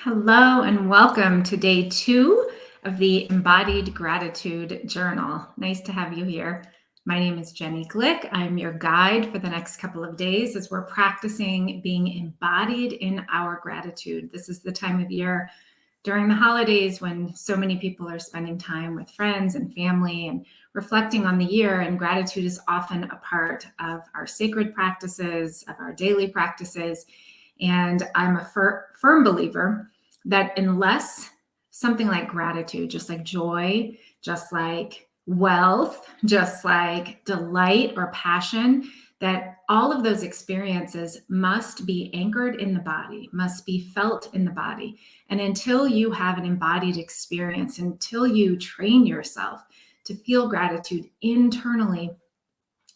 Hello and welcome to day 2 of the Embodied Gratitude Journal. Nice to have you here. My name is Jenny Glick. I'm your guide for the next couple of days as we're practicing being embodied in our gratitude. This is the time of year during the holidays when so many people are spending time with friends and family and reflecting on the year, and gratitude is often a part of our sacred practices, of our daily practices. And I'm a firm believer that unless something like gratitude, just like joy, just like wealth, just like delight or passion, that all of those experiences must be anchored in the body, must be felt in the body. And until you have an embodied experience, until you train yourself to feel gratitude internally,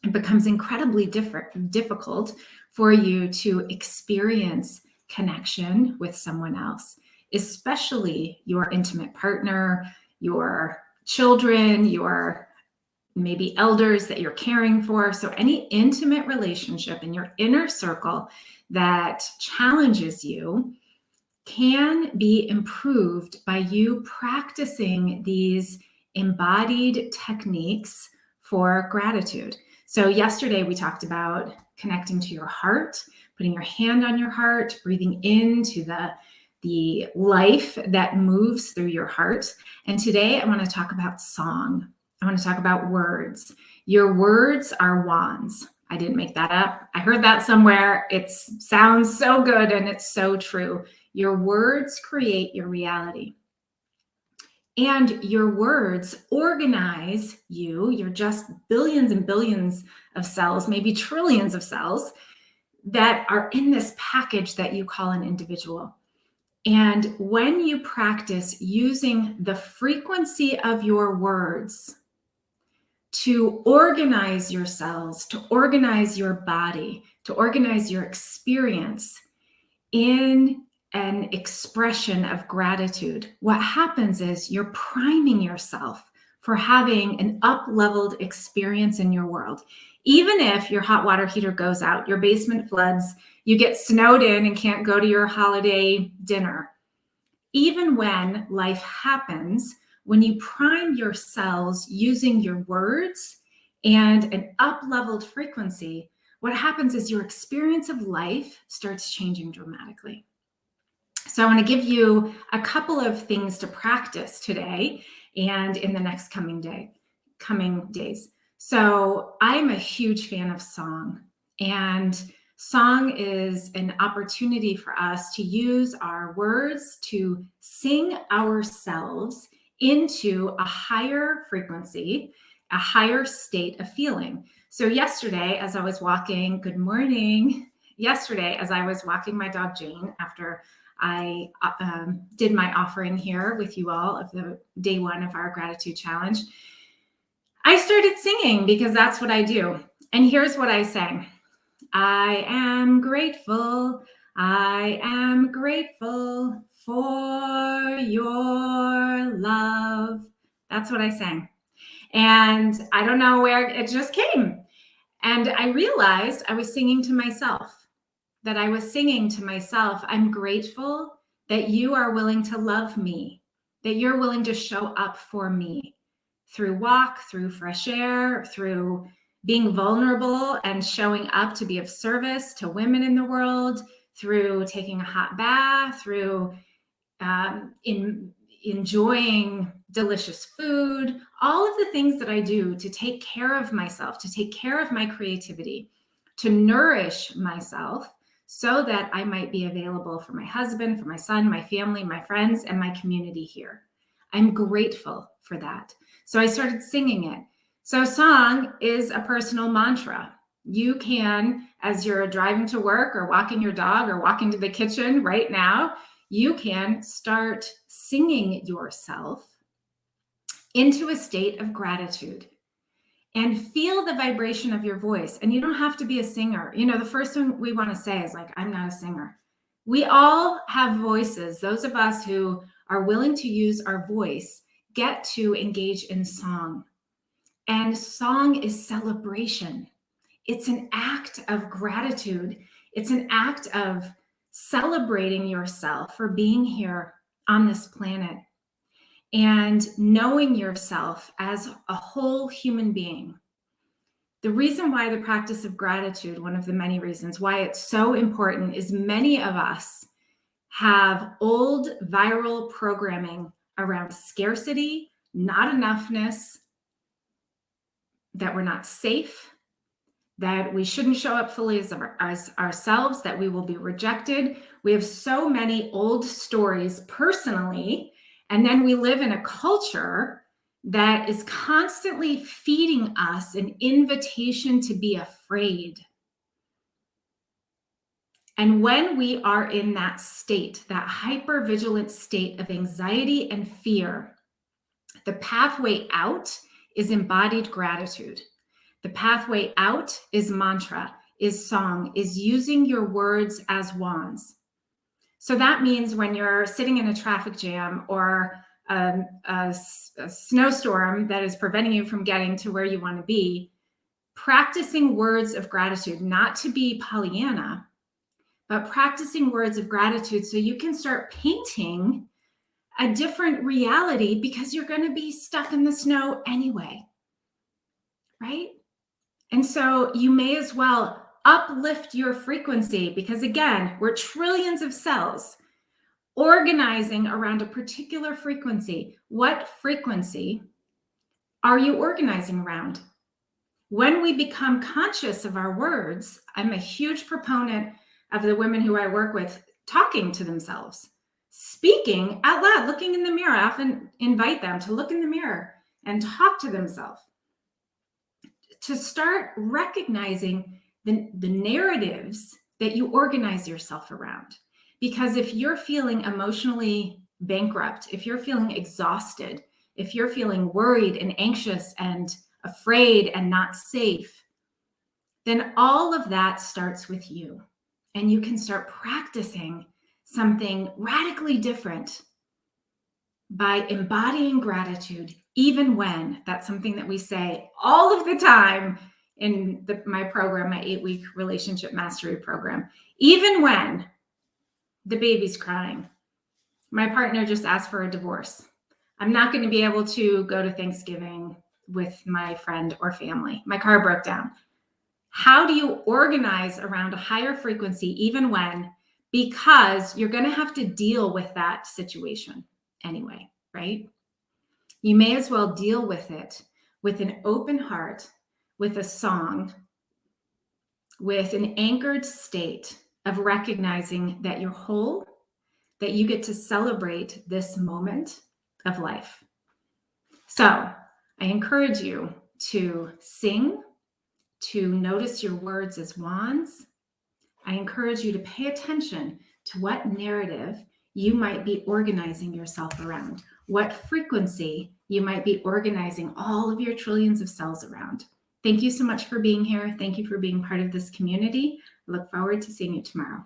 it becomes incredibly difficult for you to experience connection with someone else, especially your intimate partner, your children, your maybe elders that you're caring for. So any intimate relationship in your inner circle that challenges you can be improved by you practicing these embodied techniques for gratitude. So yesterday we talked about connecting to your heart, putting your hand on your heart, breathing into the life that moves through your heart. And today I want to talk about song. I want to talk about words. Your words are wands. I didn't make that up. I heard that somewhere. It sounds so good and it's so true. Your words create your reality. And your words organize you. You're just billions and billions of cells, maybe trillions of cells that are in this package that you call an individual. And when you practice using the frequency of your words to organize your cells, to organize your body, to organize your experience in an expression of gratitude, what happens is you're priming yourself for having an up-leveled experience in your world. Even if your hot water heater goes out, your basement floods, you get snowed in and can't go to your holiday dinner. Even when life happens, when you prime your cells using your words and an up-leveled frequency, what happens is your experience of life starts changing dramatically. So I want to give you a couple of things to practice today and in the next coming days. So I'm a huge fan of song, and song is an opportunity for us to use our words to sing ourselves into a higher frequency, a higher state of feeling. So yesterday, as I was walking, good morning. Yesterday, as I was walking my dog Jane after I did my offering here with you all of the day 1 of our gratitude challenge, I started singing because that's what I do. And here's what I sang. I am grateful. I am grateful for your love. That's what I sang. And I don't know where it just came. And I realized I was singing to myself. That I was singing to myself, I'm grateful that you are willing to love me, that you're willing to show up for me through walk, through fresh air, through being vulnerable and showing up to be of service to women in the world, through taking a hot bath, through enjoying delicious food, all of the things that I do to take care of myself, to take care of my creativity, to nourish myself, so that I might be available for my husband, for my son, my family, my friends, and my community here. I'm grateful for that. So I started singing it. So song is a personal mantra. You can, as you're driving to work or walking your dog or walking to the kitchen right now, you can start singing yourself into a state of gratitude. And feel the vibration of your voice. And you don't have to be a singer. You know, the first thing we want to say is like, I'm not a singer. We all have voices. Those of us who are willing to use our voice get to engage in song. And song is celebration. It's an act of gratitude. It's an act of celebrating yourself for being here on this planet and knowing yourself as a whole human being. The reason why the practice of gratitude, one of the many reasons why it's so important, is many of us have old viral programming around scarcity, not enoughness, that we're not safe, that we shouldn't show up fully as ourselves, that we will be rejected. We have so many old stories personally, and then we live in a culture that is constantly feeding us an invitation to be afraid. And when we are in that state, that hypervigilant state of anxiety and fear, the pathway out is embodied gratitude. The pathway out is mantra, is song, is using your words as wands. So that means when you're sitting in a traffic jam or a snowstorm that is preventing you from getting to where you want to be, practicing words of gratitude, not to be Pollyanna, but practicing words of gratitude so you can start painting a different reality, because you're going to be stuck in the snow anyway, right? And so you may as well uplift your frequency, because again, we're trillions of cells organizing around a particular frequency. What frequency are you organizing around? When we become conscious of our words, I'm a huge proponent of the women who I work with talking to themselves, speaking out loud, looking in the mirror. I often invite them to look in the mirror and talk to themselves, to start recognizing the narratives that you organize yourself around. Because if you're feeling emotionally bankrupt, if you're feeling exhausted, if you're feeling worried and anxious and afraid and not safe, then all of that starts with you. And you can start practicing something radically different by embodying gratitude, even when that's something that we say all of the time in my program, my 8-week relationship mastery program. Even when the baby's crying, my partner just asked for a divorce, I'm not going to be able to go to Thanksgiving with my friend or family. My car broke down. How do you organize around a higher frequency even when? Because you're going to have to deal with that situation anyway, right? You may as well deal with it with an open heart, with a song, with an anchored state of recognizing that you're whole, that you get to celebrate this moment of life. So I encourage you to sing, to notice your words as wands. I encourage you to pay attention to what narrative you might be organizing yourself around, what frequency you might be organizing all of your trillions of cells around. Thank you so much for being here. Thank you for being part of this community. I look forward to seeing you tomorrow.